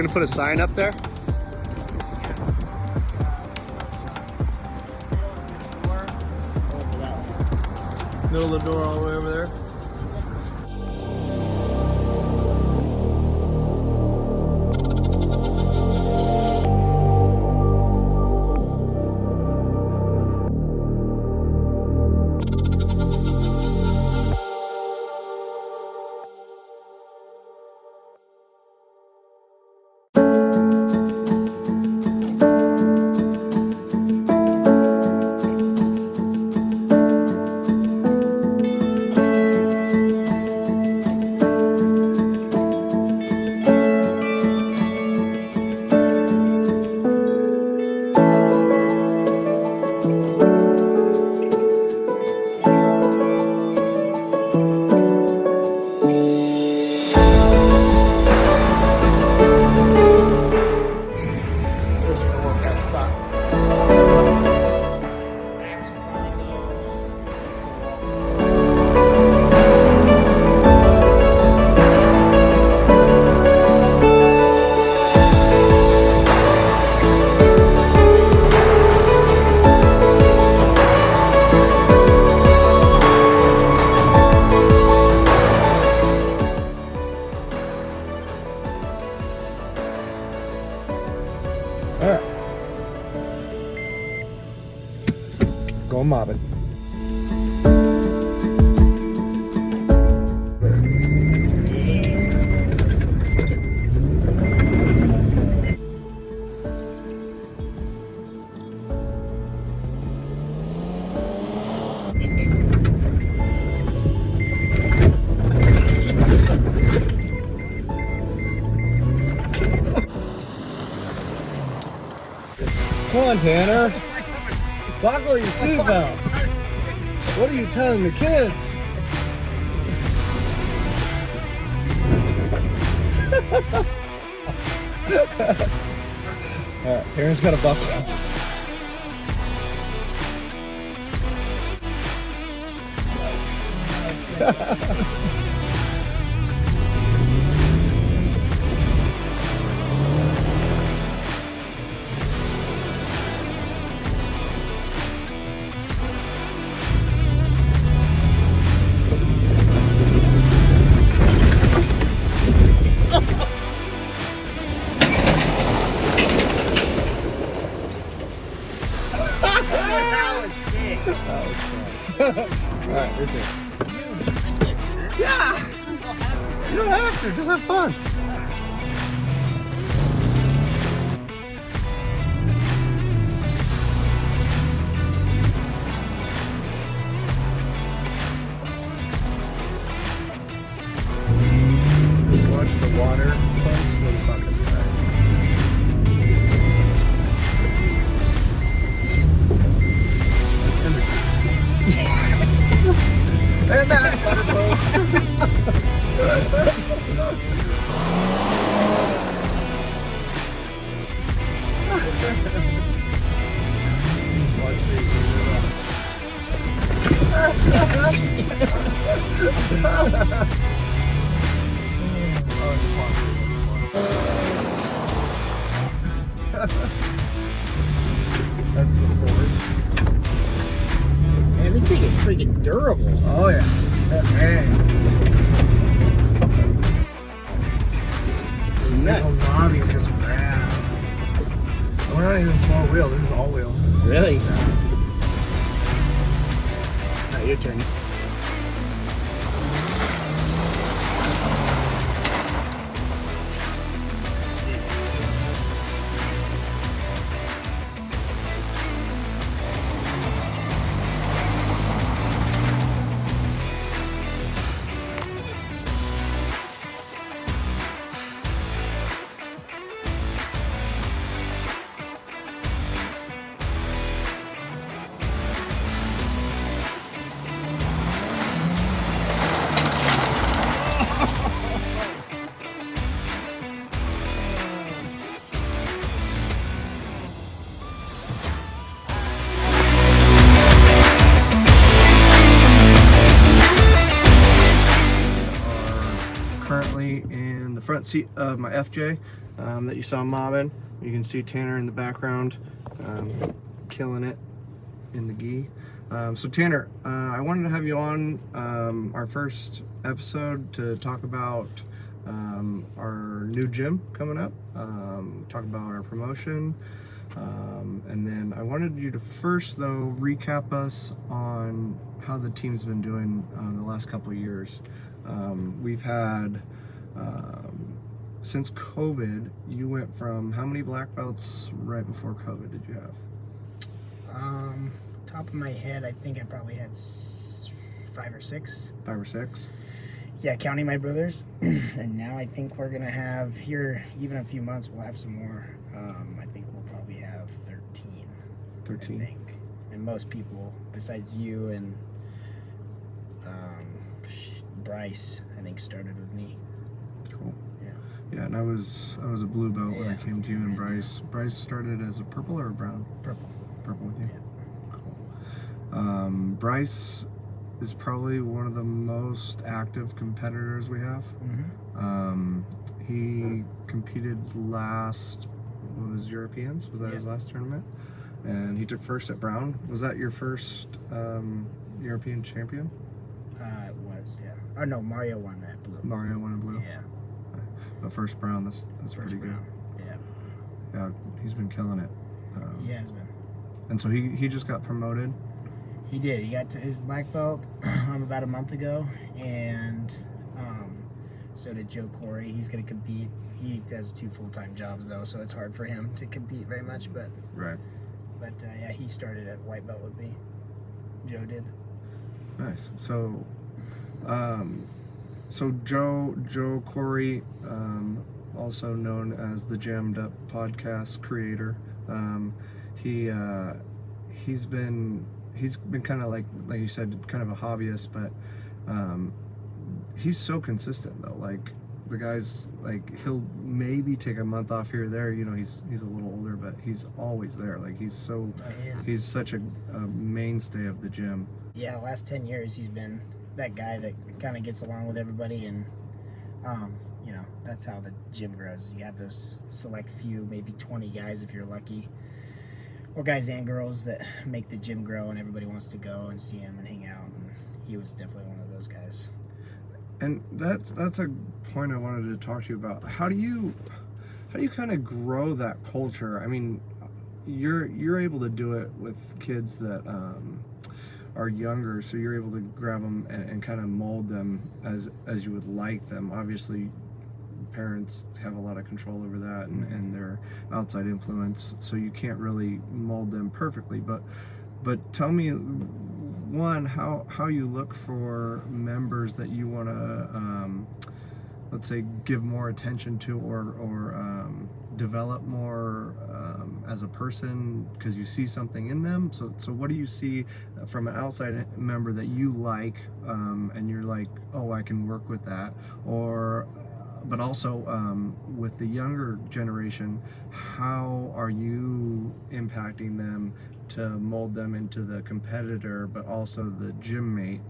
gonna put a sign up there? Middle of the door all the way over there. Alright. Going mobbing. Come on, Tanner. Buckle your seatbelt. What are you telling the kids? Alright, Tanner's got a buckle. Alright, you're good. Yeah! You don't have to, just have fun. Watch the water pumps go the bucket side. And that butter post. That's the force. Man, this thing is freaking durable. Oh yeah. Hey. Nuts. That lobby just rad. We're not even four wheel, this is all wheel. Really? Alright, your turn. currently in the front seat of my FJ that you saw mobbing. You can see Tanner in the background, killing it in the gi. So Tanner, I wanted to have you on our first episode to talk about our new gym coming up, talk about our promotion, and then I wanted you to first though recap us on how the team's been doing the last couple of years. We've had since COVID, you went from how many black belts right before COVID did you have? Top of my head, I think I probably had 5 or 6. 5 or 6? Yeah, counting my brothers. And now I think we're going to have, here, even a few months, we'll have some more. I think we'll probably have 13. 13? I think. And most people, besides you and Bryce, I think, started with me. Cool. Yeah. Yeah, and I was a blue belt when I came to you, and right. Bryce started as a purple or a brown? Purple. Purple with you? Yeah. Cool. Bryce is probably one of the most active competitors we have. Mm-hmm. He competed last, what was Europeans? Was that his last tournament? And he took first at brown. Was that your first European champion? It was, yeah. Oh no, Mario won that blue. Mario won in blue? Yeah. But first brown, that's First pretty brown. good. Yeah. Yeah, he's been killing it. He has been. And so he just got promoted. He did. He got to his black belt about a month ago, and so did Joe Corey. He's going to compete. He has 2 full-time jobs though, so it's hard for him to compete very much. But Right. Yeah, he started at white belt with me. Joe did. Nice. So, Joe Corey, also known as the Jammed Up podcast creator, he's been kind of like you said, kind of a hobbyist, but he's so consistent though. Like the guy's like, he'll maybe take a month off here or there. You know, he's a little older, but he's always there. Like he's such a mainstay of the gym. Yeah, the last 10 years he's been that guy that kind of gets along with everybody, and you know, that's how the gym grows. You have those select few, maybe 20 guys if you're lucky, or guys and girls that make the gym grow, and everybody wants to go and see him and hang out, and he was definitely one of those guys. And that's a point I wanted to talk to you about. How do you kind of grow that culture? I mean, you're able to do it with kids that are younger, so you're able to grab them and kind of mold them as you would like them. Obviously, parents have a lot of control over that and their outside influence, so you can't really mold them perfectly. But tell me, one, how you look for members that you want to let's say give more attention to or develop more as a person because you see something in them. So what do you see from an outside member that you like, and you're like, oh, I can work with that? Or but also with the younger generation, how are you impacting them to mold them into the competitor, but also the gym mate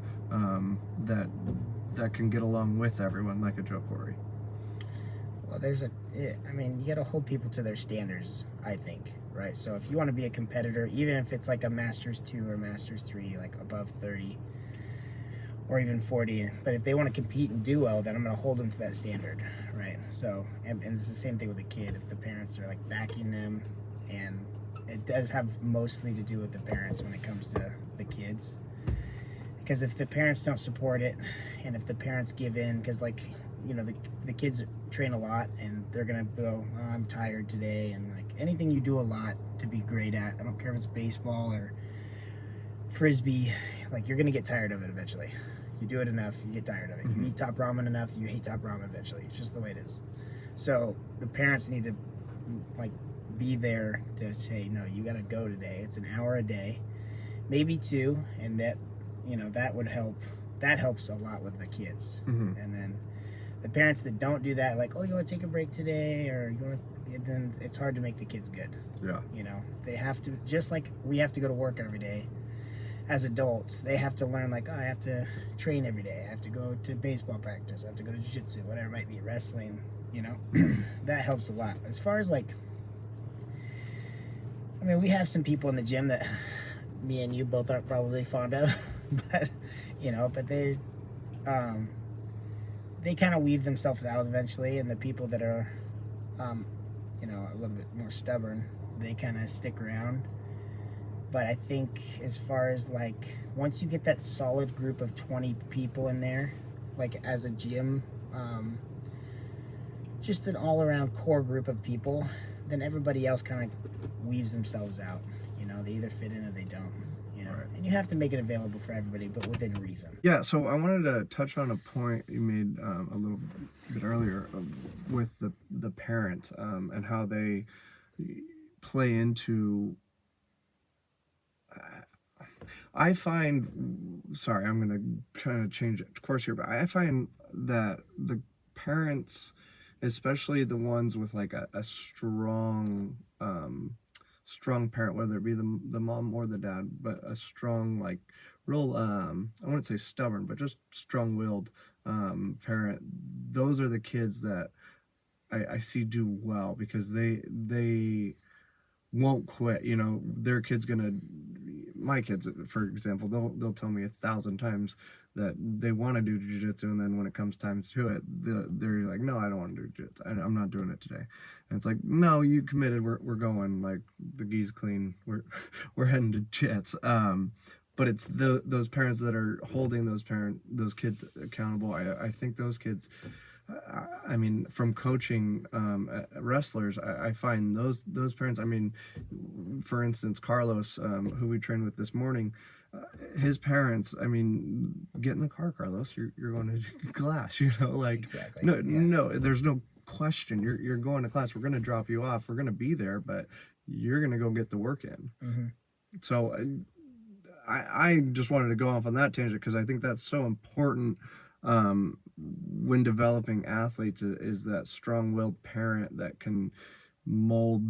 that can get along with everyone, like a Joe Corey? Well, I mean, you got to hold people to their standards, I think, right? So if you want to be a competitor, even if it's like a Masters 2 or Masters 3, like above 30 or even 40, but if they want to compete and do well, then I'm going to hold them to that standard, right? So, and it's the same thing with a kid. If the parents are like backing them, and it does have mostly to do with the parents when it comes to the kids, because if the parents don't support it, and if the parents give in, because like, you know, the kids train a lot, and they're gonna go, oh, I'm tired today, and like anything you do a lot to be great at, I don't care if it's baseball or frisbee, like you're gonna get tired of it eventually. You do it enough, you get tired of it. You eat top ramen enough, you hate top ramen eventually. It's just the way it is. So the parents need to like be there to say, no, you gotta go today. It's an hour a day, maybe 2, and that, you know, that would help. That helps a lot with the kids. And then the parents that don't do that, like, oh, you want to take a break today, or you want to, then it's hard to make the kids good. Yeah. You know, they have to, just like we have to go to work every day. as adults, they have to learn like, oh, I have to train every day. I have to go to baseball practice. I have to go to jiu-jitsu, whatever it might be, wrestling. You know, that helps a lot. As far as like, I mean, we have some people in the gym that me and you both aren't probably fond of, but but um, they kind of weave themselves out eventually, and the people that are, a little bit more stubborn, they kind of stick around. But I think as far as like once you get that solid group of 20 people in there, like as a gym, just an all-around core group of people, then everybody else kind of weaves themselves out. They either fit in or they don't. Right. And you have to make it available for everybody, but within reason. Yeah, so I wanted to touch on a point you made a little bit earlier with the parents and how they play into. I find, sorry, I'm going to kind of change it course here, but I find that the parents, especially the ones with like a strong, strong parent, whether it be the mom or the dad, but a strong, like real, I wouldn't say stubborn, but just strong-willed parent. Those are the kids that I see do well because they won't quit. Their kid's gonna, my kids, for example, they'll tell me 1,000 times that they want to do jiu-jitsu, and then when it comes time to it, they're like, no, I don't want to do jiu-jitsu. I'm not doing it today. And it's like, no, you committed. We're going. Like the gi's clean. We're heading to jits. But it's those parents that are holding those kids accountable. I think those kids. I mean, from coaching wrestlers, I find those parents. I mean, for instance, Carlos, who we trained with this morning, his parents. I mean, get in the car, Carlos. You're going to class. Like Exactly. No, there's no question. You're going to class. We're going to drop you off. We're going to be there, but you're going to go get the work in. Mm-hmm. So I just wanted to go off on that tangent because I think that's so important when developing athletes is that strong-willed parent that can mold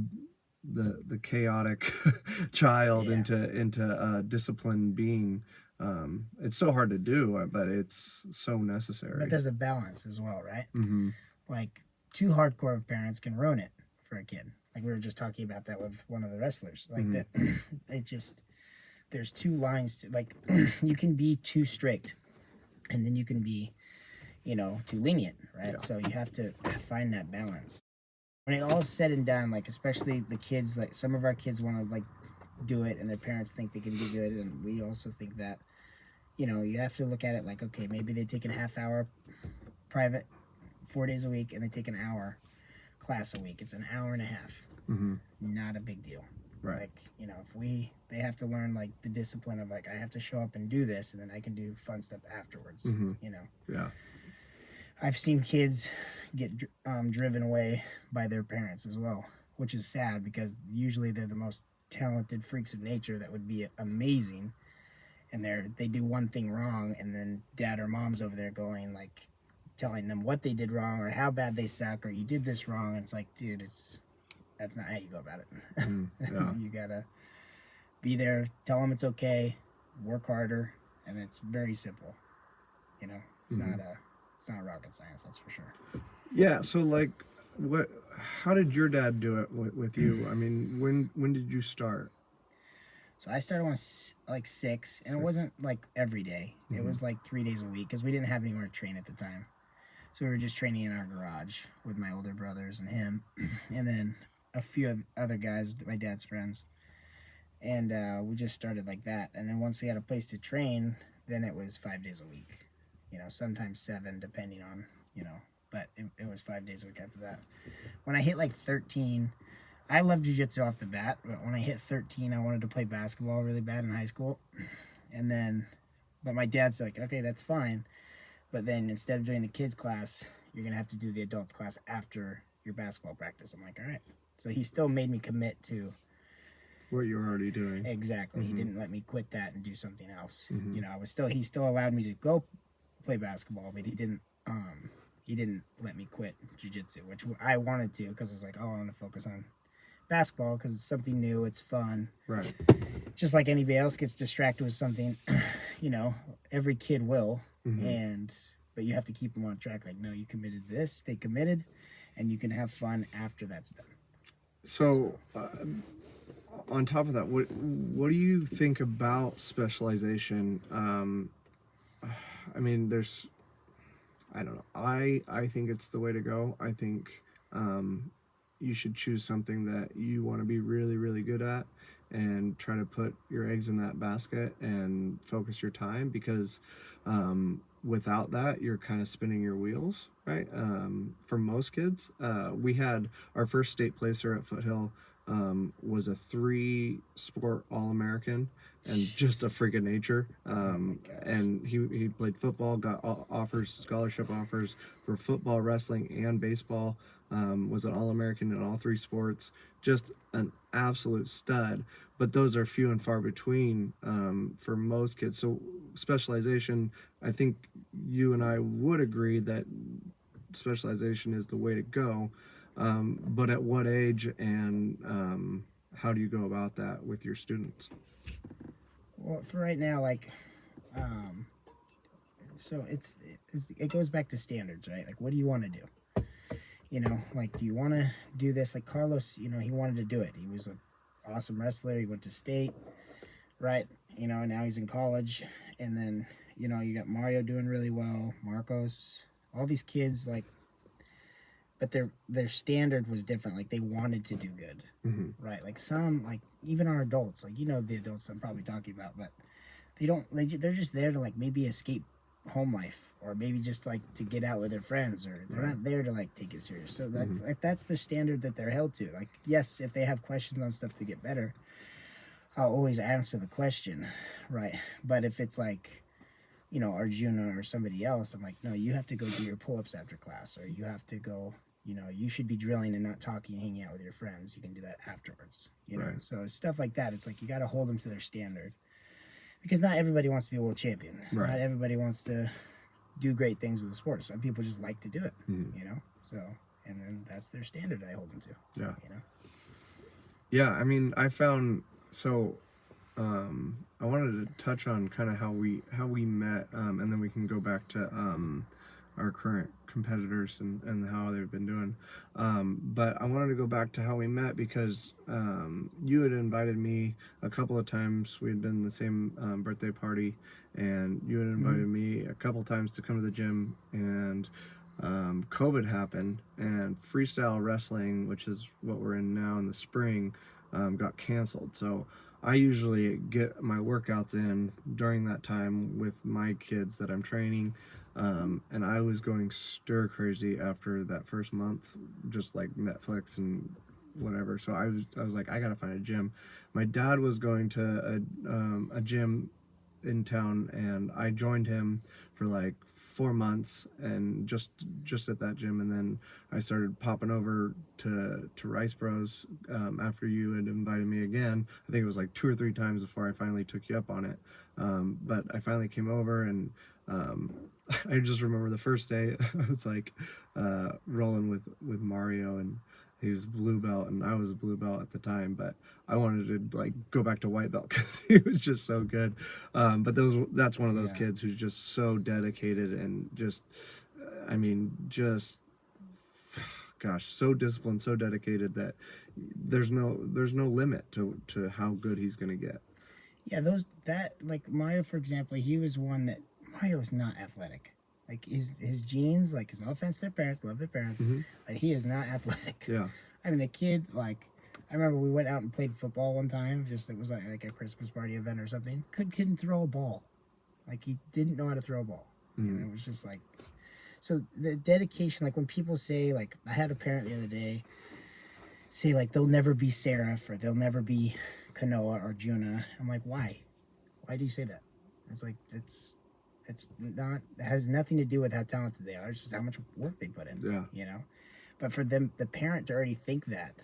the chaotic child into a disciplined being. It's so hard to do, but it's so necessary. But there's a balance as well, right? Mm-hmm. Like too hardcore of parents can ruin it for a kid. Like we were just talking about that with one of the wrestlers. Like that, it just there's two lines to like you can be too strict, and then you can be, too lenient, right? Yeah. So you have to find that balance. When it all said and done, like especially the kids, like some of our kids want to like do it, and their parents think they can do good, and we also think that, you have to look at it like, okay, maybe they take a half hour private 4 days a week, and they take an hour class a week. It's an hour and a half. Mm-hmm. Not a big deal. Right. Like, if they have to learn like the discipline of like, I have to show up and do this, and then I can do fun stuff afterwards. Mm-hmm. Yeah. Yeah. I've seen kids get driven away by their parents as well, which is sad because usually they're the most talented freaks of nature that would be amazing, and they do one thing wrong, and then dad or mom's over there going like telling them what they did wrong or how bad they suck or you did this wrong. And it's like, dude, that's not how you go about it. Yeah. You gotta be there, tell them it's okay, work harder, and it's very simple. It's not rocket science, that's for sure. Yeah. So like, how did your dad do it with you? I mean, when did you start? So I started when I was like 6, and it wasn't like every day. It was like 3 days a week because we didn't have anywhere to train at the time. So we were just training in our garage with my older brothers and him, and then a few other guys, my dad's friends. And we just started like that. And then once we had a place to train, then it was 5 days a week. Sometimes 7, depending on, but it was 5 days a week after that. When I hit like 13, I loved jiu-jitsu off the bat, but when I hit 13, I wanted to play basketball really bad in high school. But my dad's like, okay, that's fine. But then instead of doing the kids class, you're going to have to do the adults class after your basketball practice. I'm like, all right. So he still made me commit to What you were already doing. exactly. He didn't let me quit that and do something else. He still allowed me to go play basketball, but he didn't let me quit jiu-jitsu, which I wanted to because I was like, oh, I want to focus on basketball because it's something new, it's fun. Right. just like anybody else gets distracted with something, you know, every kid will, and but you have to keep them on track. Like, no, you committed this, stay committed, and you can have fun after that's done. So, on top of that, what do you think about specialization? I mean, there's, I don't know. I think it's the way to go. I think you should choose something that you want to be really, really good at, and try to put your eggs in that basket and focus your time, because without that, you're kind of spinning your wheels, right? For most kids, we had our first state placer at Foothill, was a 3-sport All-American, and just a freak of nature. And he played football, got offers, scholarship offers for football, wrestling, and baseball. Was an All-American in all 3 sports. Just an absolute stud. But those are few and far between for most kids. So specialization, I think you and I would agree that specialization is the way to go. But at what age, and how do you go about that with your students? Well, for right now, like, so it goes back to standards, right? Like, what do you want to do? You know, like, do you want to do this? Like Carlos, you know, he wanted to do it. He was an awesome wrestler. He went to state, right? You know, now he's in college, and then you know you got Mario doing really well, Marcos, all these kids like, but their standard was different. Like they wanted to do good, right? Like some, like even our adults, like you know the adults I'm probably talking about, but they don't. They're just there to like maybe escape home life, or maybe just like to get out with their friends, or they're not there to like take it serious. So that's like that's the standard that they're held to. Like yes, if they have questions on stuff to get better, I'll always answer the question, right? But if it's like, you know, Arjuna or somebody else, I'm like, no, you have to go do your pull-ups after class, or you have to go, you know, you should be drilling and not talking, hanging out with your friends. You can do that afterwards, you know? Right. So stuff like that, it's like you got to hold them to their standard, because not everybody wants to be a world champion. Right. Not everybody wants to do great things with the sport. Some people just like to do it, you know? So, and then that's their standard I hold them to, Yeah. you know? Yeah, I mean, I found, so I wanted to touch on kind of how we met, and then we can go back to our current competitors and how they've been doing. But I wanted to go back to how we met, because you had invited me a couple of times. We had been in the same birthday party, and you had invited me a couple times to come to the gym, and COVID happened, and freestyle wrestling, which is what we're in now in the spring, got canceled. So I usually get my workouts in during that time with my kids that I'm training, and I was going stir crazy after that first month, just like Netflix and whatever. So I was like, I gotta find a gym. My dad was going to a gym in town, and I joined him for like 4 months, and just at that gym, and then I started popping over to Rice Bros after you had invited me again. I think it was like 2 or 3 times before I finally took you up on it. But I finally came over, and I just remember the first day I was like rolling with Mario, and he was blue belt and I was a blue belt at the time, but I wanted to like go back to white belt because he was just so good. But that's one of those kids who's just so dedicated, and just, I mean, just, gosh, so disciplined, so dedicated, that there's no limit to how good he's gonna get. Yeah, like Mario, for example, he was one that Mario is not athletic. Like his genes, like, no offense to their parents, love their parents, but he is not athletic. Yeah. I mean, the kid, like, I remember we went out and played football one time. Just it was like a Christmas party event or something. Couldn't throw a ball. Like he didn't know how to throw a ball. And it was just like, so the dedication. Like when people say, like, I had a parent the other day say like they'll never be Seraph, or they'll never be Kanoa or Juna. I'm like, why? Why do you say that? It's like it's not, it has nothing to do with how talented they are. It's just how much work they put in. Yeah. You know, but for them, the parent to already think that,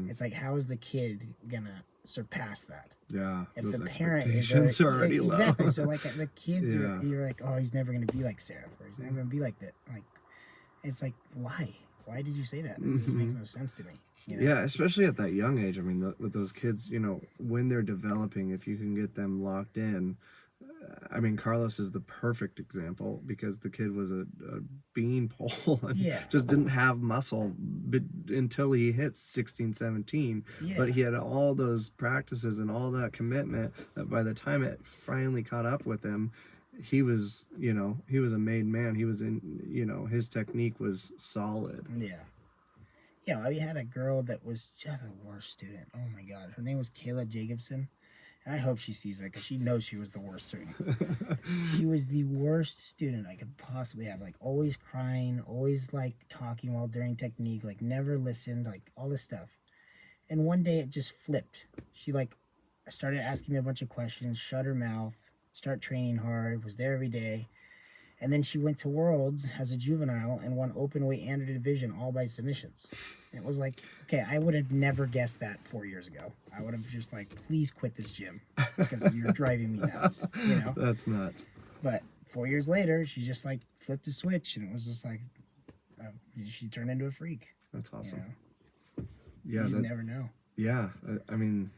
it's like, how is the kid gonna surpass that? Yeah. If Those the parent is expectations are already low. exactly. So like the kids Yeah. are, you're like, oh, he's never gonna be like Seraph, or he's never gonna be like that. Like, it's like, why? Why did you say that? It just makes no sense to me. you know? Yeah, especially at that young age. I mean, with those kids, when they're developing, if you can get them locked in. I mean, Carlos is the perfect example because the kid was a beanpole and Yeah, just didn't have muscle until he hit 16, 17. yeah, But he had all those practices and all that commitment that by the time it finally caught up with him, he was a made man. He was his technique was solid. yeah. Yeah, I had a girl that was just the worst student. Oh my God. Her name was Kayla Jacobson. And I hope she sees that because she knows she was the worst student. She was the worst student I could possibly have. Like, always crying, always, like, talking while during technique, like, never listened, like, all this stuff. And one day it just flipped. She, like, started asking me a bunch of questions, shut her mouth, start training hard, was there every day. And then she went to Worlds as a juvenile and won open weight and division all by submissions. And it was like, okay, I would have never guessed that 4 years ago. I would have just like, please quit this gym because you're driving me nuts, you know? That's nuts. But 4 years later, she just like flipped a switch and it was just like, she turned into a freak. That's awesome. You Yeah, just never know. Yeah, I mean,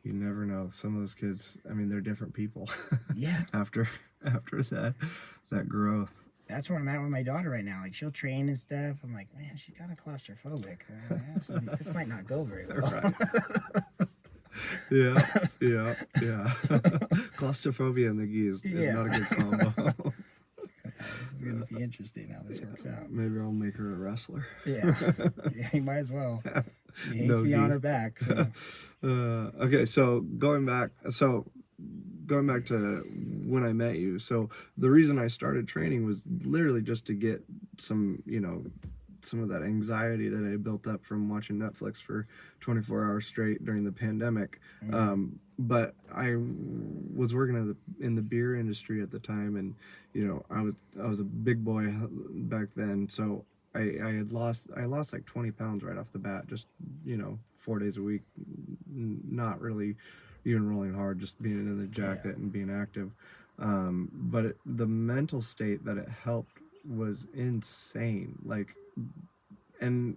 you never know. Some of those kids, I mean, they're different people. Yeah. after that growth. That's where I'm at with my daughter right now. Like, she'll train and stuff. I'm like, man, she's kind of claustrophobic. This might not go very well. Right. Yeah. Claustrophobia and the geese is not a good combo. This is going to be interesting how this works out. Maybe I'll make her a wrestler. Yeah, you might as well. She hates me on her back. So. Okay, so going back to when I met you. So the reason I started training was literally just to get some of that anxiety that I built up from watching Netflix for 24 hours straight during the pandemic. But I was working in the beer industry at the time, and I was a big boy back then. So I lost like 20 pounds right off the bat, just 4 days a week, not really even rolling hard, just being in the jacket and being active. But the mental state that it helped was insane. Like, and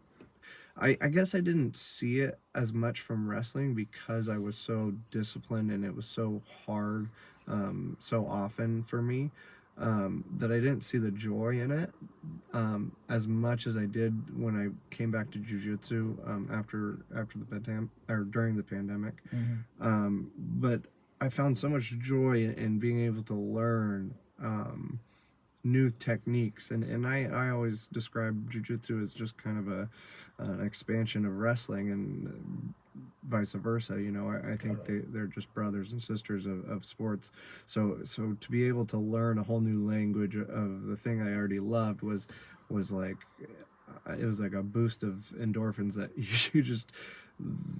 I guess I didn't see it as much from wrestling because I was so disciplined and it was so hard, so often for me, that I didn't see the joy in it as much as I did when I came back to Jiu-Jitsu after the pandemic or during the pandemic. But I found so much joy in being able to learn new techniques, and I always describe jiu-jitsu as just kind of an expansion of wrestling, and vice versa. I think they're just brothers and sisters of sports. So to be able to learn a whole new language of the thing I already loved was like, it was like a boost of endorphins that you just,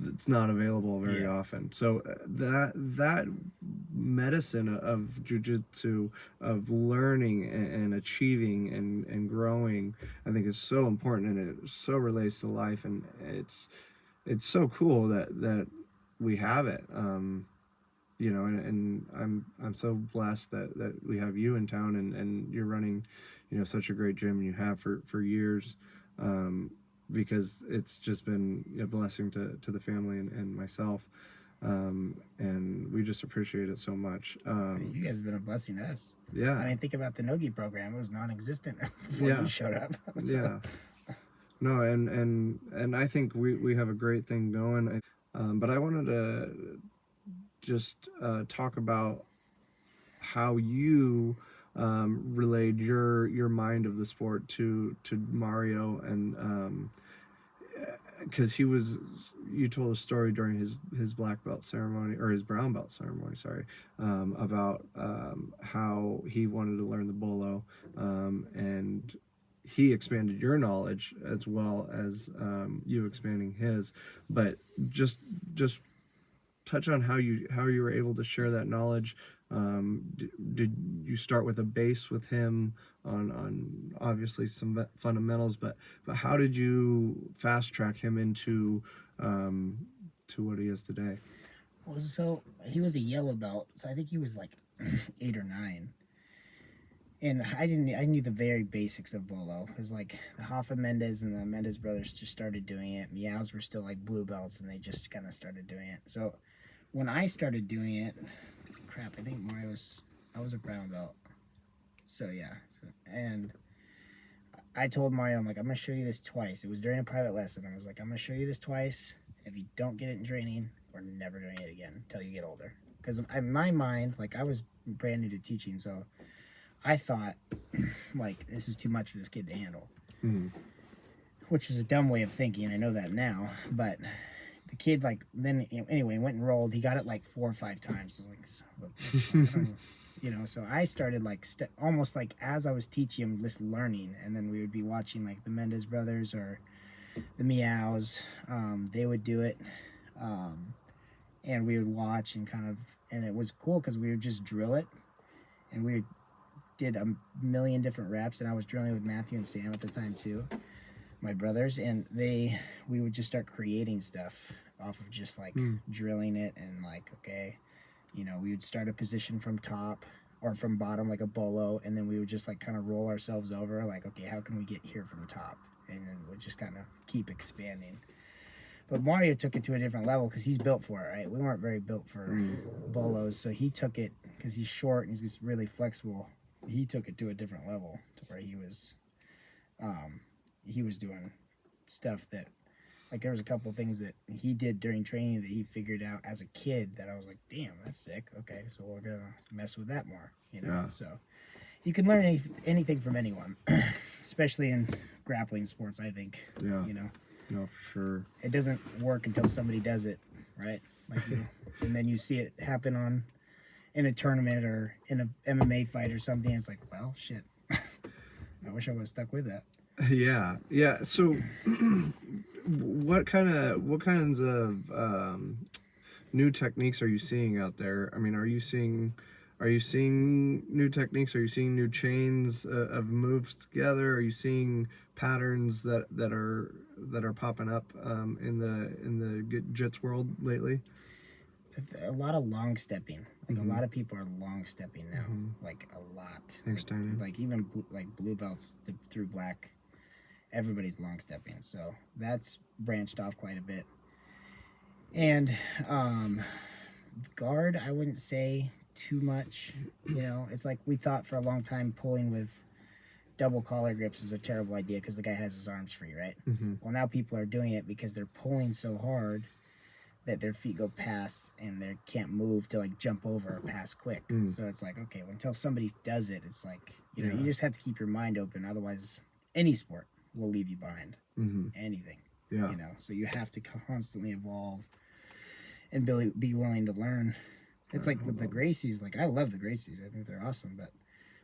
it's not available very often. So that medicine of jiu-jitsu, of learning and achieving and growing, I think is so important, and it so relates to life, and it's so cool that we have it. And I'm so blessed that we have you in town, and you're running such a great gym, and you have for years, because it's just been a blessing to the family and myself, and we just appreciate it so much. You guys have been a blessing to us. Yeah. I mean, think about the Nogi program. It was non-existent before you showed up. Yeah. No, and I think we have a great thing going. But I wanted to just talk about how you relayed your mind of the sport to Mario, and because you told a story during his black belt ceremony, or his brown belt ceremony, sorry, about how he wanted to learn the bolo, and he expanded your knowledge as well as you expanding his. But just touch on how you were able to share that knowledge. Did you start with a base with him on obviously some fundamentals, but how did you fast track him into to what he is today? Well, so he was a yellow belt, so I think he was like 8 or 9. And I knew the very basics of bolo. It was like the Hoffa Mendez and the Mendez brothers just started doing it. Meows were still like blue belts, and they just kind of started doing it. So when I started doing it, crap, I think I was a brown belt. So yeah, and I told Mario, I'm like, I'm gonna show you this twice. It was during a private lesson. I was like, I'm gonna show you this twice. If you don't get it in training, we're never doing it again until you get older. Because in my mind, like I was brand new to teaching, so I thought, like, this is too much for this kid to handle. Which was a dumb way of thinking. I know that now, but the kid, like, then anyway, went and rolled. He got it like 4 or 5 times. I was like, son of a bitch. You know, so I started like almost like as I was teaching him, just learning, and then we would be watching like the Mendez brothers or the Meows. They would do it, and we would watch and and it was cool because we would just drill it, and we did a million different reps, and I was drilling with Matthew and Sam at the time too, my brothers, and we would just start creating stuff off of just like drilling it, and like, okay, you know, we would start a position from top or from bottom like a bolo, and then we would just like kind of roll ourselves over, like, okay, how can we get here from top? And then we'd just kind of keep expanding. But Mario took it to a different level because he's built for it, right? We weren't very built for bolos, so he took it because he's short and he's just really flexible. He took it to a different level to where he was doing stuff that, like, there was a couple of things that he did during training that he figured out as a kid that I was like, damn, that's sick. Okay, so we're gonna mess with that more, you know. Yeah. So you can learn anything from anyone, especially in grappling sports. I think. Yeah. You know. No, for sure. It doesn't work until somebody does it, right? Like, you know, and then you see it happen in a tournament or in a MMA fight or something. It's like, well, shit. I wish I would have stuck with that. Yeah, yeah. So, what kinds of new techniques are you seeing out there? I mean, are you seeing new techniques? Are you seeing new chains of moves together? Are you seeing patterns that are popping up in the Jiu-Jitsu world lately? A lot of long stepping. Like, a lot of people are long stepping now. Like, a lot. Thanks, Tiny. Like even blue belts through black, everybody's long stepping. So that's branched off quite a bit. And guard, I wouldn't say too much. You know, it's like we thought for a long time pulling with double collar grips is a terrible idea because the guy has his arms free, right? Well, now people are doing it because they're pulling so hard that their feet go past and they can't move to like jump over or pass quick. So it's like, okay, until somebody does it, it's like, you know, you just have to keep your mind open. Otherwise, any sport will leave you behind. Anything. Yeah. You know, so you have to constantly evolve and be willing to learn. It's like with the Gracies. Like, I love the Gracies. I think they're awesome. But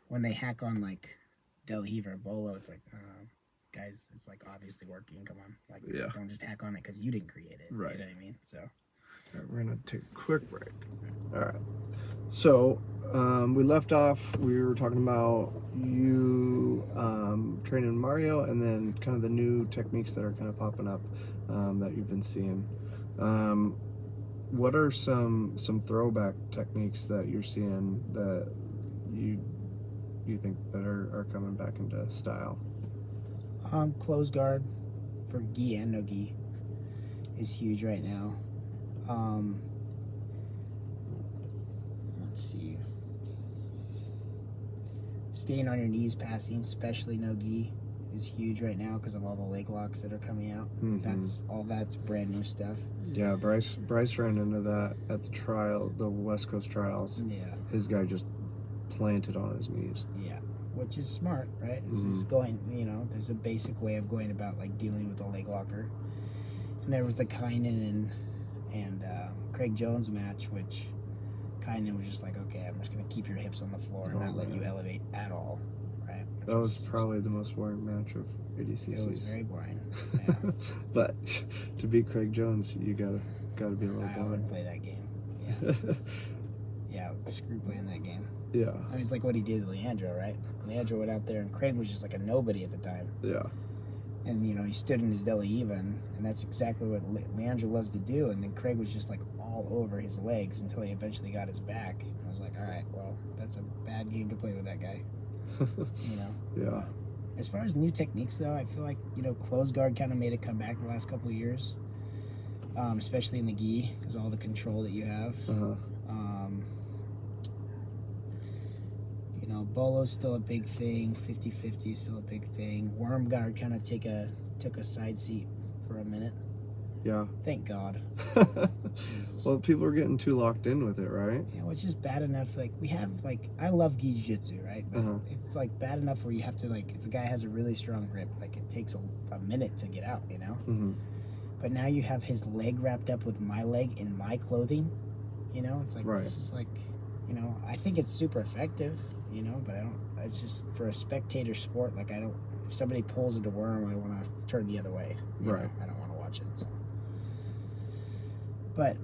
when they hack on like Del Hiva or Bolo, it's like, guys, it's like obviously working. Come on, like, don't just hack on it because you didn't create it. Right. You know what I mean? So, All right, we're gonna take a quick break. All right. So we left off. We were talking about you training Mario, and then kind of the new techniques that are kind of popping up that you've been seeing. What are some throwback techniques that you're seeing that you think that are coming back into style? close guard for gi and no gi is huge right now. Let's see. Staying on your knees passing, especially no gi, is huge right now because of all the leg locks that are coming out. That's brand new stuff. Yeah, Bryce ran into that at the trial, the West Coast trials. Yeah. His guy just planted on his knees. Yeah, which is smart, right? It's just going, you know, there's a basic way of going about like dealing with a leg locker. And there was the Kynan and Craig Jones match, which Kynan was just like, okay, I'm just going to keep your hips on the floor and not let you elevate at all, right? That was probably the most boring match of ADCC. It was very boring. Yeah. But to beat Craig Jones, you gotta be a little I boring. would play that game. Yeah. Yeah, screw playing that game. Yeah. I mean, it's like what he did to Leandro, right? Leandro went out there, and Craig was just like a nobody at the time. Yeah. And, you know, he stood in his Del Hiva, and that's exactly what Leandro loves to do. And then Craig was just like all over his legs until he eventually got his back. I was like, all right, well, that's a bad game to play with that guy. You know. Yeah. As far as new techniques, though, I feel like closed guard kind of made a comeback the last couple of years, especially in the gi, because all the control that you have. Uh-huh. Bolo's still a big thing. 50-50 is still a big thing. Worm guard kind of took a side seat for a minute. Yeah. Thank God. Jesus. Well, people are getting too locked in with it, right? It's just bad enough. Like we have, I love gi jiu-jitsu, right? But it's like bad enough where you have to if a guy has a really strong grip, it takes a minute to get out, Mm-hmm. But now you have his leg wrapped up with my leg in my clothing, It's like Right. this is I think it's super effective, but I don't. It's just for a spectator sport. I don't. If somebody pulls into worm, I want to turn the other way. Right. I don't want to watch it. So. But,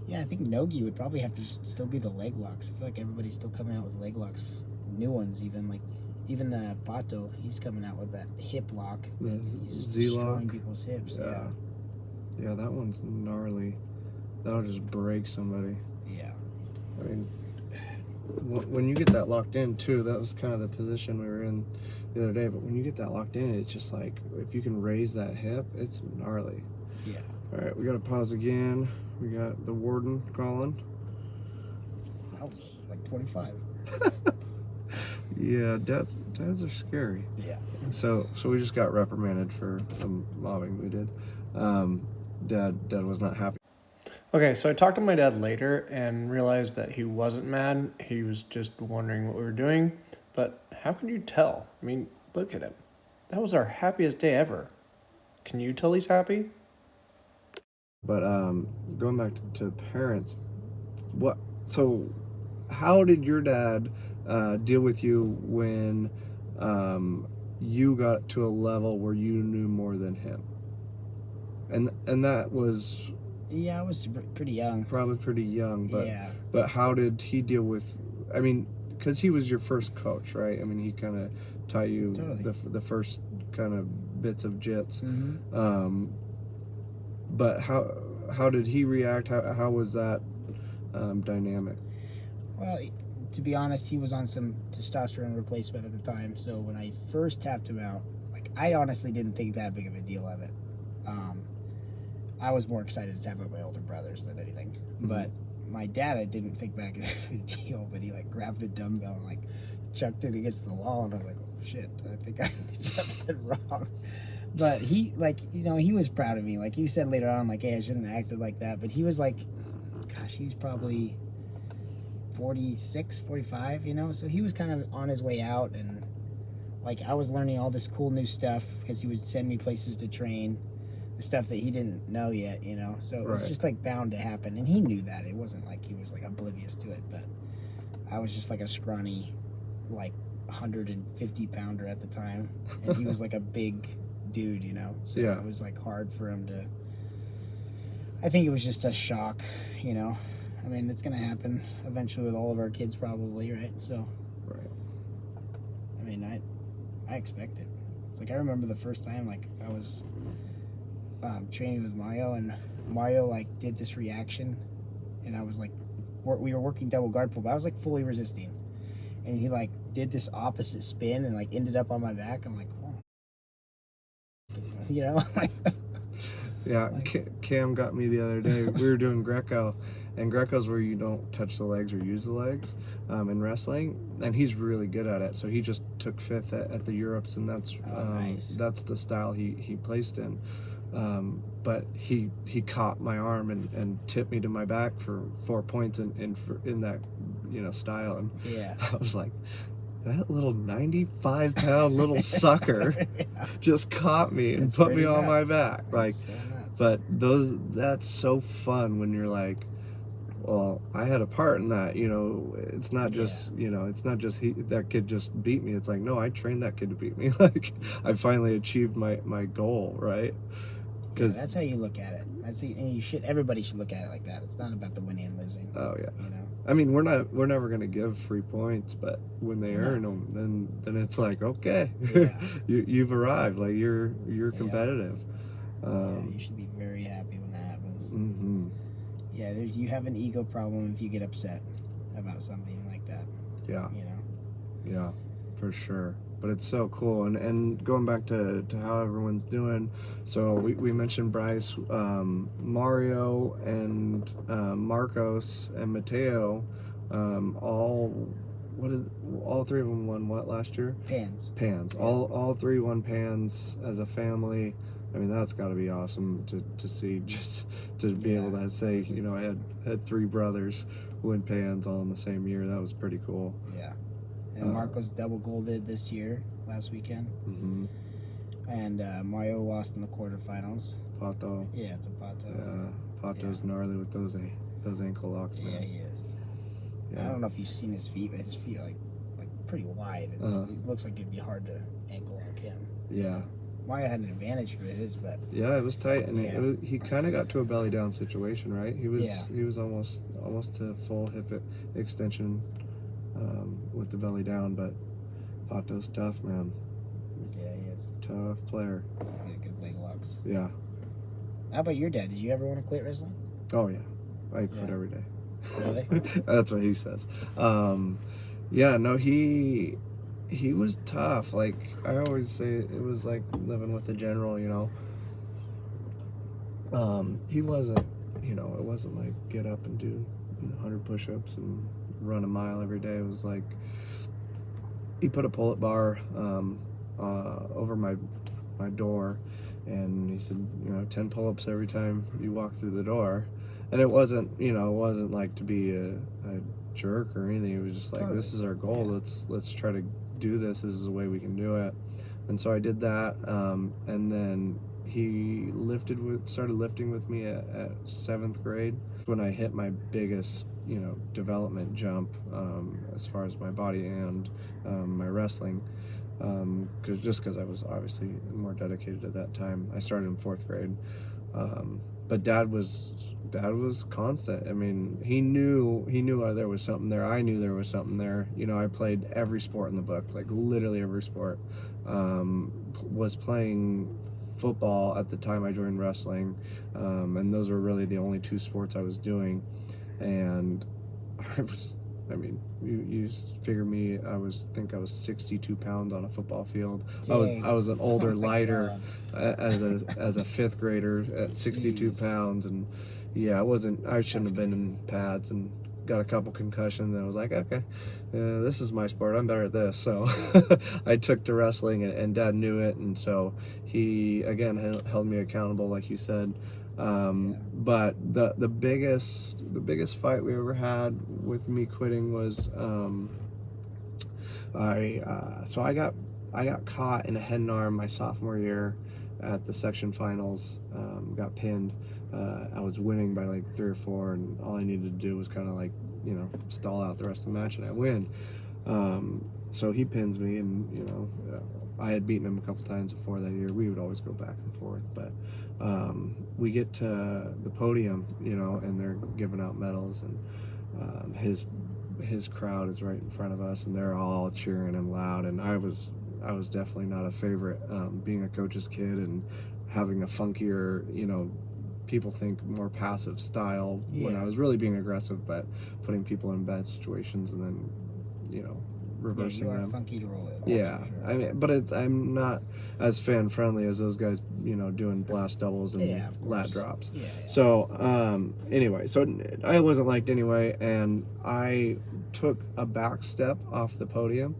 yeah, I think no-gi would probably have to still be the leg locks. I feel like everybody's still coming out with leg locks, new ones even. Even the Bato, he's coming out with that hip lock. The He's just Z-lock. destroying people's hips. Yeah. Yeah, that one's gnarly. That'll just break somebody. Yeah. I mean, when you get that locked in too, that was kind of the position we were in the other day. But when you get that locked in, it's just like if you can raise that hip, it's gnarly. Yeah. All right, we got to pause again. We got the warden calling. That was 25. Yeah, dads are scary. Yeah. So we just got reprimanded for some mobbing we did. Dad was not happy. Okay, so I talked to my dad later and realized that he wasn't mad. He was just wondering what we were doing. But how can you tell? I mean, look at him. That was our happiest day ever. Can you tell he's happy? But going back to parents, how did your dad deal with you when you got to a level where you knew more than him? And that was... Yeah, I was pretty young. Probably pretty young, but yeah. But how did he deal with? I mean, because he was your first coach, right? I mean, he kind of taught you the first kind of bits of jits. Mm-hmm. But how did he react? How was that dynamic? Well, to be honest, he was on some testosterone replacement at the time. So when I first tapped him out, I honestly didn't think that big of a deal of it. I was more excited to tap out my older brothers than anything. Mm-hmm. But my dad, I didn't think back of the deal, but he grabbed a dumbbell and chucked it against the wall, and I was like, oh shit, I think I did something wrong. But he he was proud of me. He said later on, hey, I shouldn't have acted like that. But he was gosh, he was probably 46, 45, so he was kind of on his way out, and I was learning all this cool new stuff because he would send me places to train. The stuff that he didn't know yet, so it was just bound to happen, and he knew that. It wasn't he was oblivious to it, but I was just a scrawny 150 pounder at the time, and he was a big dude, so yeah. It was hard for him to... I think it was just a shock, I mean, it's gonna happen eventually with all of our kids probably, right? So I mean, I expect it. It's I remember the first time I was training with Mario, and Mario did this reaction, and I was we were working double guard pull, but I was fully resisting, and he did this opposite spin and ended up on my back. I'm oh. Yeah, Cam got me the other day. We were doing Greco, and Greco's where you don't touch the legs or use the legs in wrestling, and he's really good at it. So he just took 5th at the Europes, and that's nice. That's the style he placed in. But he caught my arm and tipped me to my back for 4 points in that style, and yeah. I was like, that little 95-pound little sucker just caught me and put me on my back. But that's so fun when you're well, I had a part in that. It's not just it's not just that kid just beat me. It's no, I trained that kid to beat me. I finally achieved my goal, right? Because that's how you look at it. And everybody should look at it like that. It's not about the winning and losing. Oh yeah. I mean, we're never gonna give free points, but when they earn them, then it's okay, yeah. you've arrived. You're competitive. You should be very happy when that happens. Mm-hmm. Yeah, you have an ego problem if you get upset about something like that. Yeah. Yeah, for sure. But it's so cool. And going back to how everyone's doing, so we mentioned Bryce, Mario, and Marcos, and Mateo, all, what is, all three of them won what last year? Pans. Pans. Yeah. All three won Pans as a family. I mean, that's got to be awesome to see, just to be able to say, you know, I had three brothers win Pans all in the same year. That was pretty cool. Yeah. And Marcos double golded this year, last weekend. Mm-hmm. And Mario lost in the quarterfinals. Pato. Yeah, it's a Pato. Yeah, Pato's gnarly with those ankle locks, man. Yeah, he is. Yeah. I don't know if you've seen his feet, but his feet are like pretty wide. It looks like it'd be hard to ankle lock him. Yeah. Mario had an advantage for his, but yeah, it was tight, and he kind of got to a belly down situation, right? He was almost to full hip extension with the belly down, but Pato's tough, man. Yeah, he is. Tough player. He's got good leg locks. Yeah. How about your dad? Did you ever want to quit wrestling? Oh yeah, I quit every day. Really? That's what he says. Yeah, no, he was tough. Like I always say, it was like living with the general, you know. He wasn't, you know, it wasn't like get up and do 100 push-ups and run a mile every day. It was like he put a pull-up bar over my door, and he said, 10 pull-ups every time you walk through the door. And it wasn't, it wasn't like to be a jerk or anything. It was just like, this is our goal. Let's try to do this. This is the way we can do it. And so I did that. And then he started lifting with me at 7th grade, when I hit my biggest, development jump as far as my body and my wrestling. Because I was obviously more dedicated at that time. I started in 4th grade. But dad was constant. I mean, he knew there was something there. I knew there was something there. I played every sport in the book, like literally every sport. Was playing football at the time I joined wrestling, and those were really the only 2 sports I was doing. And you figure me, I was 62 pounds on a football field. Dang. I was an older, lighter God. as a 5th grader at 62 Jeez. pounds, and I shouldn't have been in pads, and got a couple concussions, and I was like, okay, this is my sport, I'm better at this. So I took to wrestling, and dad knew it, and so he again held me accountable, like you said. But the biggest fight we ever had with me quitting was I got caught in a head and arm my sophomore year at the section finals. Got pinned. I was winning by like 3 or 4, and all I needed to do was kind of like stall out the rest of the match, and I win. So he pins me, and I had beaten him a couple times before that year. We would always go back and forth, but we get to the podium, and they're giving out medals, and his crowd is right in front of us, and they're all cheering him loud. And I was definitely not a favorite, being a coach's kid and having a funkier, people think more passive style, when I was really being aggressive, but putting people in bad situations, and then reversing you are them. funky to roll it. Yeah, For sure. I mean, but I'm not as fan friendly as those guys, doing blast doubles and lat drops. Yeah. So anyway, so I wasn't liked anyway, and I took a back step off the podium,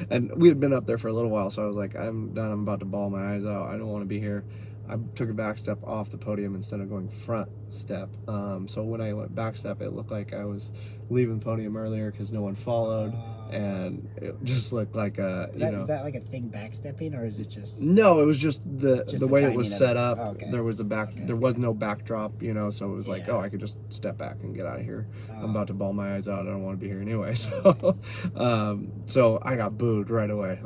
and we had been up there for a little while, so I was like, I'm done. I'm about to bawl my eyes out. I don't want to be here. I took a back step off the podium instead of going front step. So when I went back step, it looked like I was leaving the podium earlier because no one followed, and it just looked like Is that like a thing backstepping, or is it just? No, it was just the way it was timing set of up. it. Oh, okay. There was there was no backdrop, so it was like, Yeah. I could just step back and get out of here. I'm about to bawl my eyes out. I don't want to be here anyway. So, so I got booed right away.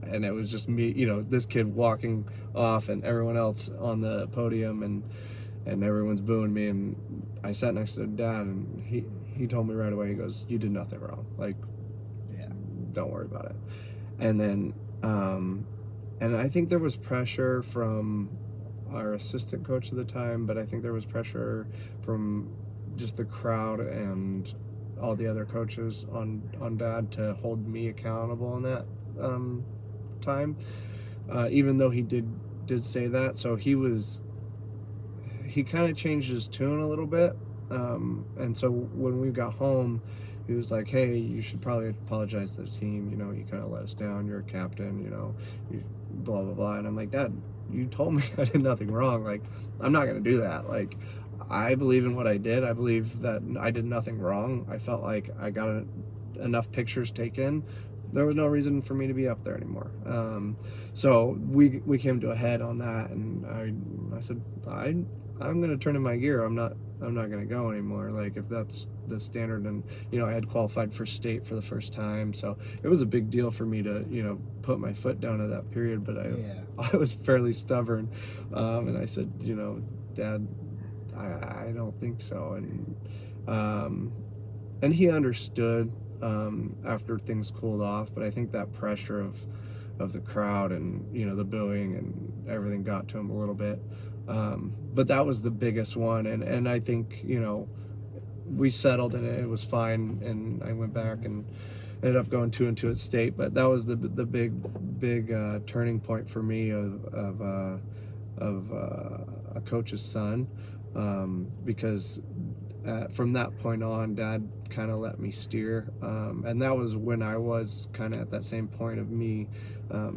And it was just me, this kid walking off, and everyone else on the podium, and everyone's booing me. And I sat next to dad, and he told me right away, he goes, "You did nothing wrong. Don't worry about it." And then, and I think there was pressure from our assistant coach at the time, but I think there was pressure from just the crowd and all the other coaches on Dad to hold me accountable in that time, even though he did say that. So he kind of changed his tune a little bit, and so when we got home, he was like, hey, you should probably apologize to the team, you know, you kind of let us down, you're a captain, you know, you blah blah blah. And I'm like, Dad, you told me I did nothing wrong. Like, I'm not gonna do that. Like, I believe in what I did. I believe that I did nothing wrong. I felt like I got enough pictures taken. There was no reason for me to be up there anymore. So we came to a head on that, and I said, I'm gonna turn in my gear. I'm not gonna go anymore. Like, if that's the standard. And you know, I had qualified for state for the first time, so it was a big deal for me to, you know, put my foot down at that period. But I was fairly stubborn, and I said, you know, Dad, I don't think so. And he understood after things cooled off. But I think that pressure of the crowd and, you know, the booing and everything got to him a little bit. But that was the biggest one, and I think, you know, we settled and it was fine, and I went back and ended up going 2-2 at state. But that was the big turning point for me of a coach's son, because from that point on, Dad kind of let me steer, and that was when I was kind of at that same point of me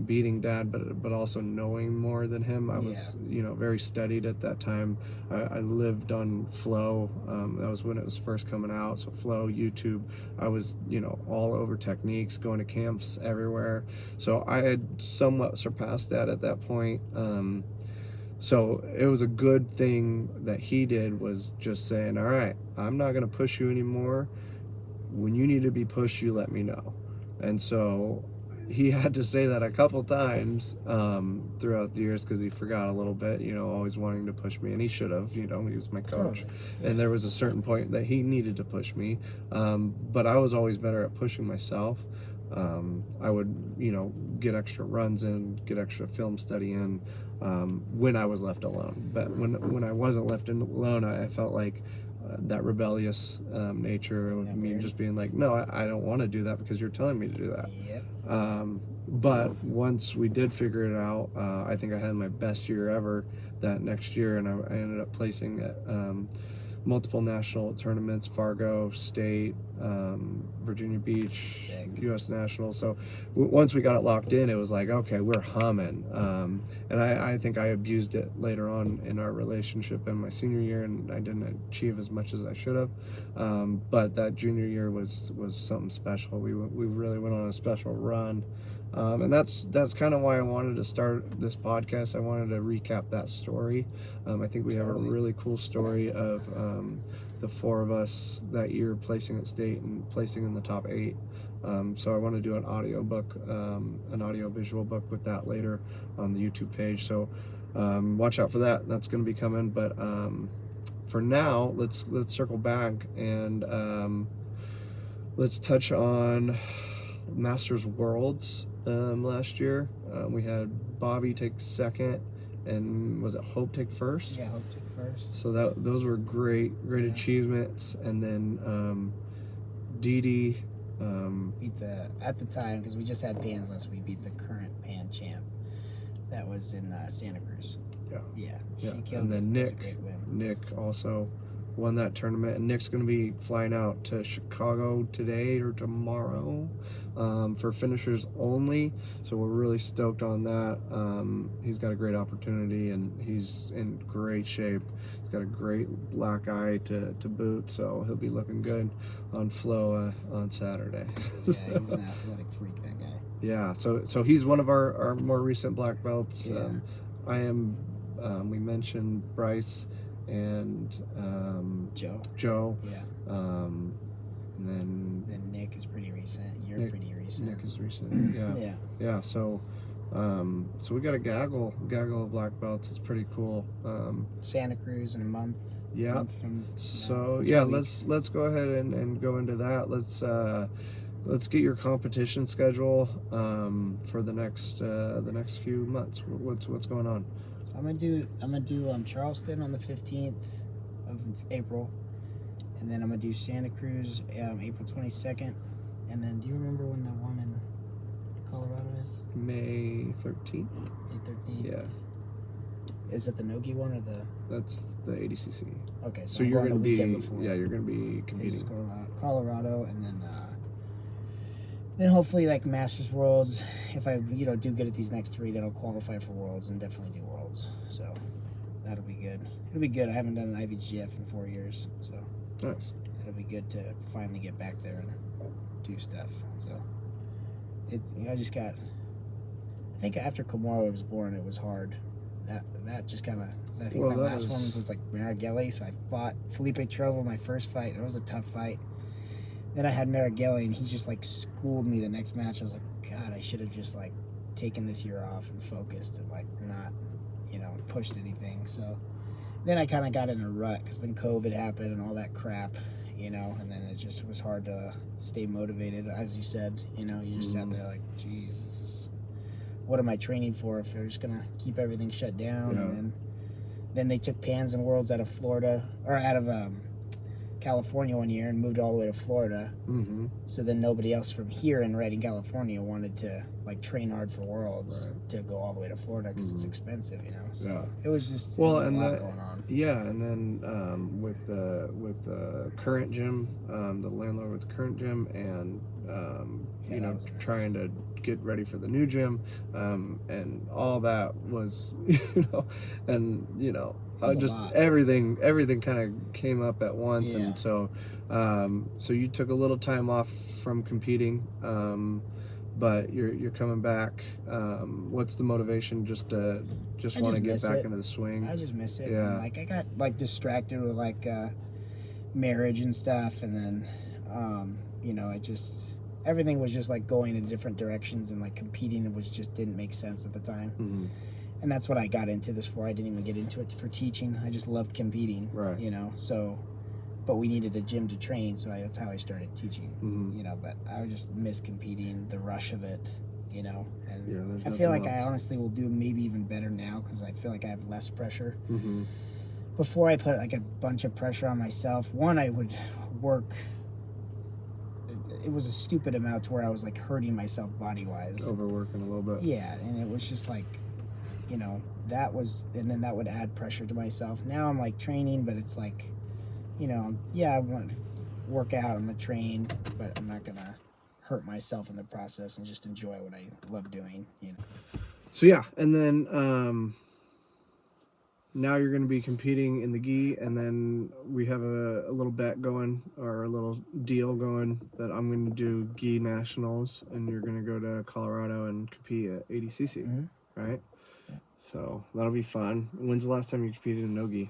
beating Dad, but also knowing more than him. I was, you know, very studied at that time. I lived on Flow. That was when it was first coming out. So Flow, YouTube. I was, you know, all over techniques, going to camps everywhere. So I had somewhat surpassed that at that point. So it was a good thing that he did, was just saying, all right, I'm not going to push you anymore. When you need to be pushed, you let me know. And so he had to say that a couple times throughout the years, because he forgot a little bit, you know, always wanting to push me. And he should have, you know, he was my coach. And there was a certain point that he needed to push me. But I was always better at pushing myself. I would, you know, get extra runs in, get extra film study in, when I was left alone. But when I wasn't left alone, I felt like that rebellious nature of me just being like, no, I don't want to do that because you're telling me to do that. But once we did figure it out, I think I had my best year ever that next year, and I ended up placing at multiple national tournaments, Fargo, State, Virginia Beach, U.S. National. So once we got it locked in, it was like, okay, we're humming. And I think I abused it later on in our relationship in my senior year, and I didn't achieve as much as I should have. But that junior year was something special. We really went on a special run. And that's kind of why I wanted to start this podcast. I wanted to recap that story. I think we have a really cool story of the four of us that year placing at state and placing in the top 8. So I want to do an audio book, an audio visual book with that later on the YouTube page. So watch out for that. That's going to be coming. But for now, let's circle back and let's touch on Masters Worlds. Last year, we had Bobby take second, and was it Hope take first? Yeah, Hope took first. So those were great achievements. And then Dee Dee beat at the time, because we just had bands last week, beat the current band champ that was in Santa Cruz. Yeah, she killed and then it. Nick also won that tournament, and Nick's going to be flying out to Chicago today or tomorrow for finishers only, so we're really stoked on that. He's got a great opportunity, and he's in great shape. He's got a great black eye to boot, so he'll be looking good on flow on Saturday. Yeah, he's an athletic freak, that guy. Yeah, so he's one of our more recent black belts. Yeah. I am, we mentioned Bryce and Joe. Yeah. And then Nick is pretty recent. You're pretty recent. Nick is recent. Yeah. Yeah. So we got a gaggle of black belts. It's pretty cool. Santa Cruz in a month. Yeah. Month from so yeah, let's go ahead and go into that. Let's get your competition schedule for the next few months. What's going on? I'm gonna do Charleston on the 15th of April, And then I'm going to do Santa Cruz April 22nd. And then do you remember when the one in Colorado is? May 13th. May 13th? Yeah. Is it the Nogi one or the... That's the ADCC. Okay, so So I'm you're going going to the be... weekend before. Yeah, you're going to be It's competing. Colorado, and then hopefully like Masters Worlds. If I do good at these next three, then I'll qualify for Worlds and definitely do Worlds. So that'll be good. It'll be good. I haven't done an IBGF in 4 years, so Nice. it'll be good to finally get back there and do stuff. So I just got. I think after Komoro was born, it was hard. That just kind of. I think my last one was like Marighella, so I fought Felipe Trovo my first fight. It was a tough fight. Then I had Marighella, and he just like schooled me the next match. I was like, God, I should have just like taken this year off and focused and like not, pushed anything. So then I kind of got in a rut because then COVID happened and all that crap, and then it just was hard to stay motivated. As you said, you just sat there like, geez, what am I training for if they're just gonna keep everything shut down? Yeah. And then they took Pans and Worlds out of Florida or out of California one year and moved all the way to Florida. Mm-hmm. So then nobody else from here in Redding, California wanted to like train hard for Worlds to go all the way to Florida because it's expensive, So it was just a lot going on. Yeah, and then with the current gym, the landlord with the current gym, and trying to get ready for the new gym, and all that was, just everything kind of came up at once, and so you took a little time off from competing, but you're coming back. What's the motivation? Just want to get back into the swing? I just miss it. Yeah. And, I got distracted with marriage and stuff, and then it just everything was just going in different directions, and competing didn't make sense at the time. Mm-hmm. And that's what I got into this for. I didn't even get into it for teaching. I just loved competing. Right. So, but we needed a gym to train, so that's how I started teaching. Mm-hmm. But I just miss competing, the rush of it. And I there's feel like nothing I else. honestly will do maybe even better now because I feel like I have less pressure. Mm-hmm. Before I put a bunch of pressure on myself. One, I would work. It was a stupid amount to where I was hurting myself body wise. Overworking a little bit. Yeah, and it was just that was, and then that would add pressure to myself. Now I'm training, but it's I want to work out, I'm gonna train, but I'm not gonna hurt myself in the process and just enjoy what I love doing. So yeah, and then now you're going to be competing in the gi, and then we have a little bet going, or a little deal going, that I'm going to do gi nationals, and you're going to go to Colorado and compete at ADCC, right? Yeah. So that'll be fun. When's the last time you competed in no gi?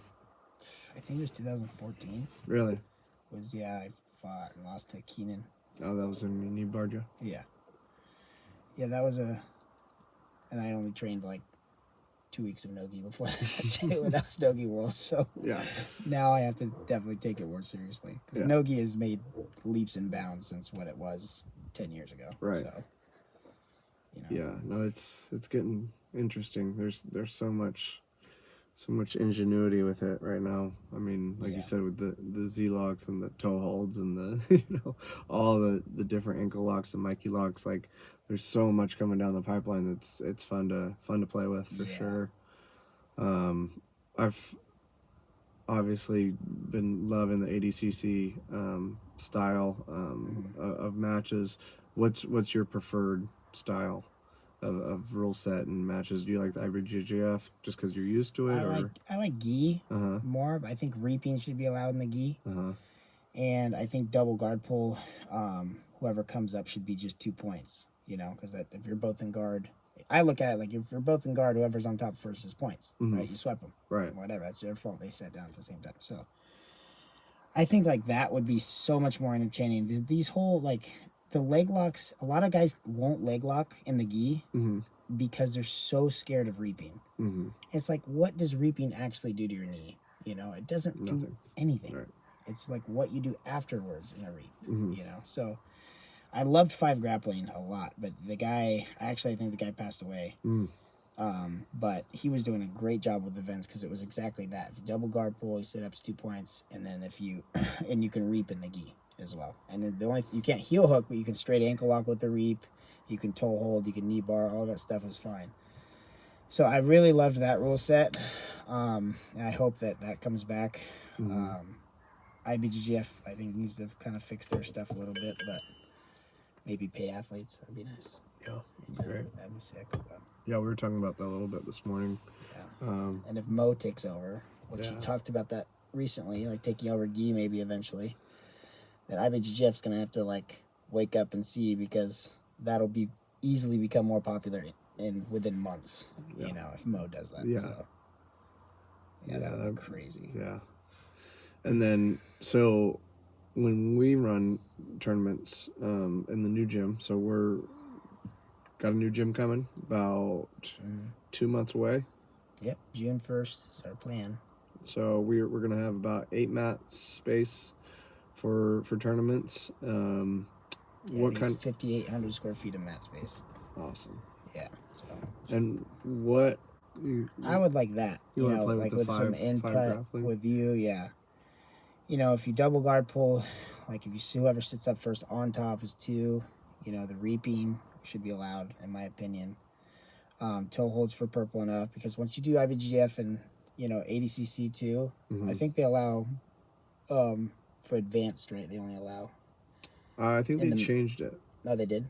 I think it was 2014. Really? I fought and lost to Keenan. Oh, that was in New Barja? Yeah. Yeah, that was and I only trained 2 weeks of no-gi before that was no-gi world, so yeah. Now I have to definitely take it more seriously because no-gi has made leaps and bounds since what it was 10 years ago. Right. So, Yeah, no, it's getting interesting. There's so much ingenuity with it right now. I mean, like you said, with the Z locks and the toe holds and the all the different ankle locks and Mikey locks, there's so much coming down the pipeline. It's fun to play with for sure. I've obviously been loving the ADCC style of matches. What's your preferred style of rule set and matches? Do you like the IBJJF just because you're used to it? I like gi more. But I think reaping should be allowed in the gi, and I think double guard pull. Whoever comes up should be just 2 points. Because if you're both in guard, I look at it if you're both in guard, whoever's on top first is points. Right? You sweep them. Right. Whatever. That's their fault. They sat down at the same time. So I think that would be so much more entertaining. These whole the leg locks. A lot of guys won't leg lock in the gi because they're so scared of reaping. It's what does reaping actually do to your knee? It doesn't do anything. Right. It's what you do afterwards in a reap. So. I loved 5 grappling a lot, but I think the guy passed away. But he was doing a great job with events because it was exactly that. If you double guard pull, you sit up's 2 points, and then if you and you can reap in the gi as well. And then you can't heel hook, but you can straight ankle lock with the reap. You can toe hold, you can knee bar, all that stuff is fine. So I really loved that rule set, and I hope that comes back. IBGF, I think, needs to kind of fix their stuff a little bit, but maybe pay athletes. That'd be nice. Yeah, great. That'd be sick. But, Yeah, we were talking about that a little bit this morning. yeah. And if Mo takes over, which he talked about that recently, like taking over gi maybe eventually, then IBGF's going to have to, like, wake up and see, because that'll be easily become more popular within months, you know, if Mo does that. Yeah. So, yeah, that'd be crazy. Yeah. And then, so when we run tournaments in the new gym, so we're got a new gym coming about 2 months away. Yep, June 1st is our plan. So we're gonna have about 8 mats space for tournaments. What kind? 5,800 square feet of mat space. Awesome. Yeah. So. And what? I would like that. You want to play like with the some five input grappling? with you, yeah. You know, if you double guard pull, like if whoever sits up first on top is 2. You know, the reaping should be allowed, in my opinion. Toe holds for purple enough, because once you do IBGF and, you know, ADCC too, I think they allow for advanced, right? They only allow. I think they changed it. No, they did.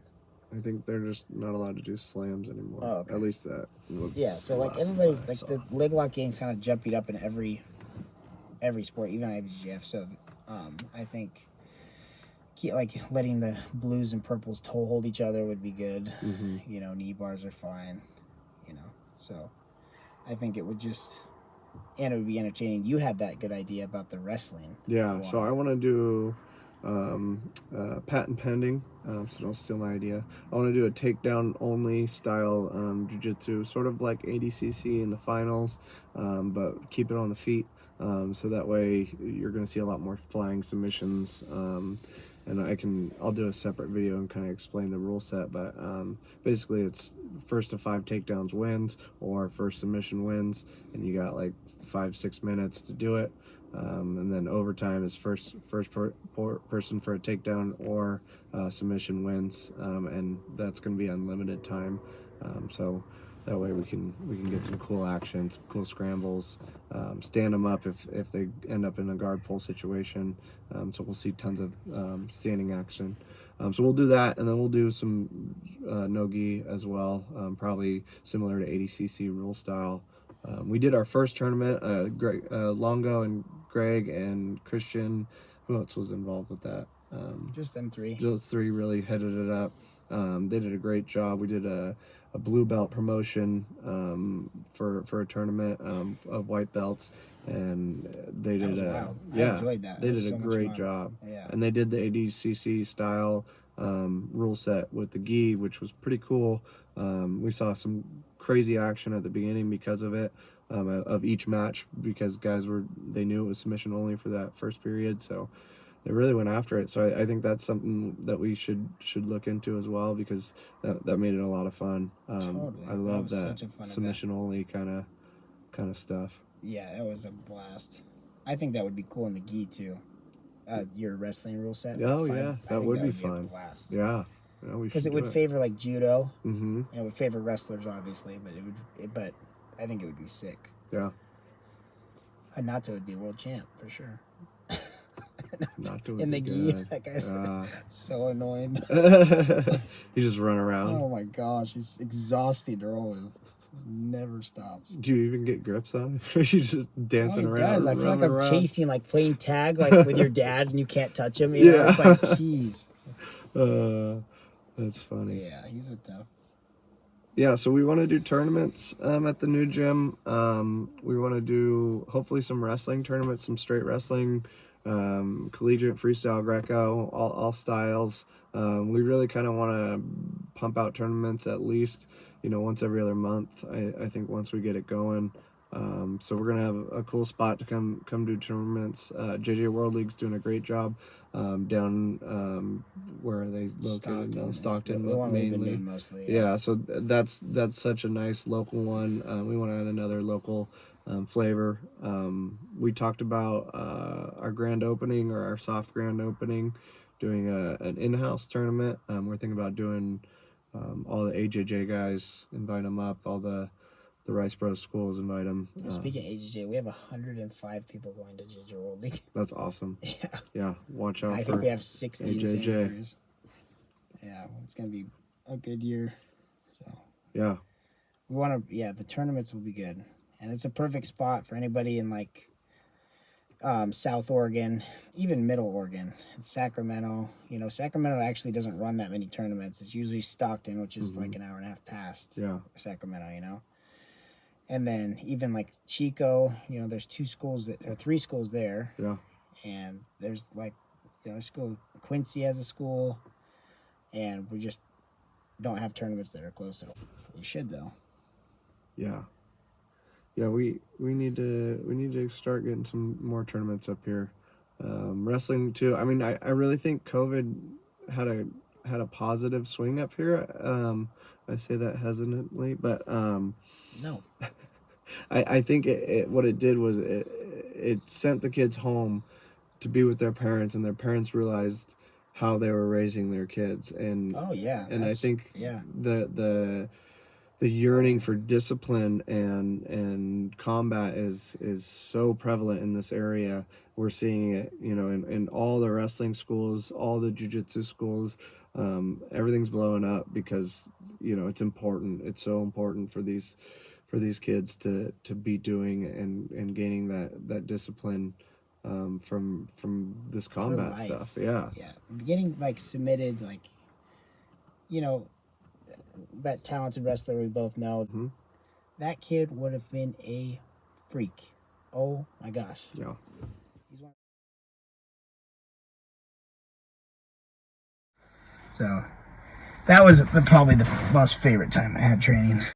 I think they're just not allowed to do slams anymore. Oh, okay. At least that was. Yeah, so like everybody's like the leg lock game's kind of jumping up in every sport, even IBGF. So I think like letting the blues and purples toe hold each other would be good. You know, knee bars are fine. You know, so I think it would just, and it would be entertaining. You had that good idea about the wrestling. Yeah, so I want to do patent pending, so don't steal my idea. I want to do a takedown only style jiu-jitsu, sort of like ADCC in the finals, but keep it on the feet, so that way you're going to see a lot more flying submissions, and I'll do a separate video and kind of explain the rule set, but basically it's first to 5 takedowns wins, or first submission wins, and you got like 5-6 minutes to do it. And then overtime is first person for a takedown or submission wins, and that's going to be unlimited time. So that way we can get some cool action, some cool scrambles, stand them up if they end up in a guard pull situation. So we'll see tons of standing action. So we'll do that, and then we'll do some no-gi as well, probably similar to ADCC rule style. We did our first tournament. Longo and Greg and Christian. Who else was involved with that? Just them 3. Those 3 really headed it up. They did a great job. We did a blue belt promotion for a tournament of white belts, and they did wild. I enjoyed that. They It was did a so much great fun. job. Yeah. And they did the ADCC style rule set with the gi, which was pretty cool. We saw some crazy action at the beginning because of it, of each match, because guys they knew it was submission only for that first period, so they really went after it. So I think that's something that we should look into as well, because that made it a lot of fun. Totally. I love That was that such a fun submission only kind of stuff. Yeah, it was a blast. I think that would be cool in the gi too. Your wrestling rule set. Oh I yeah, think that would be a fun. blast. Yeah, Because it would favor like judo. Mm-hmm. And it would favor wrestlers, obviously, but I think it would be sick. Yeah. Hanato would be world champ for sure. Nato In the would be gi, good. that guy's so annoying. You just run around. Oh my gosh, he's exhausting to roll with. He never stops. Do you even get grips on it? Or you just dancing Oh, he around? does. I feel like running I'm around? chasing, like playing tag, like with your dad, and you can't touch him. You know? Yeah. It's like, jeez. That's funny. Yeah, he's a tough. Yeah, so we want to do tournaments at the new gym. We want to do hopefully some wrestling tournaments, some straight wrestling, collegiate, freestyle, Greco, all styles. We really kind of want to pump out tournaments at least, once every other month. I think once we get it going, So we're gonna have a cool spot to come do tournaments. JJ World League's doing a great job down where are they located now? Stockton the one we've been mainly. doing mostly. Yeah, so that's such a nice local one. We want to add another local flavor. We talked about our grand opening or our soft grand opening, doing an in-house tournament. We're thinking about doing all the AJJ guys, invite them up, all the Rice Bros schools, invite them. Speaking of AJJ, we have 105 people going to JJ World League. That's awesome. Yeah. Yeah, watch out I for think we have 60 in Santa AJJ. Cruz. Yeah, it's gonna be a good year. So Yeah, we want to. Yeah, the tournaments will be good, and it's a perfect spot for anybody in like South Oregon, even Middle Oregon, and Sacramento. You know, Sacramento actually doesn't run that many tournaments. It's usually Stockton, which is like an hour and a half past Sacramento. You know, and then even like Chico. You know, there's 3 schools there. yeah. And there's like, school. Quincy has a school, and we just don't have tournaments that are close at all. We should though. Yeah, we need to start getting some more tournaments up here. Wrestling too. I mean, I really think COVID had a positive swing up here. I say that hesitantly, but No. I think what it did was it sent the kids home to be with their parents, and their parents realized how they were raising their kids. And Oh yeah. and I think yeah. the yearning for discipline and combat is so prevalent in this area. We're seeing it, in all the wrestling schools, all the jiu-jitsu schools. Everything's blowing up because it's important. It's so important for these kids to be doing and gaining that discipline from this combat life. stuff. Yeah. Yeah. Getting like submitted, like, that talented wrestler we both know. Mm-hmm. That kid would have been a freak. Oh my gosh. Yeah. So that was probably the most favorite time I had training.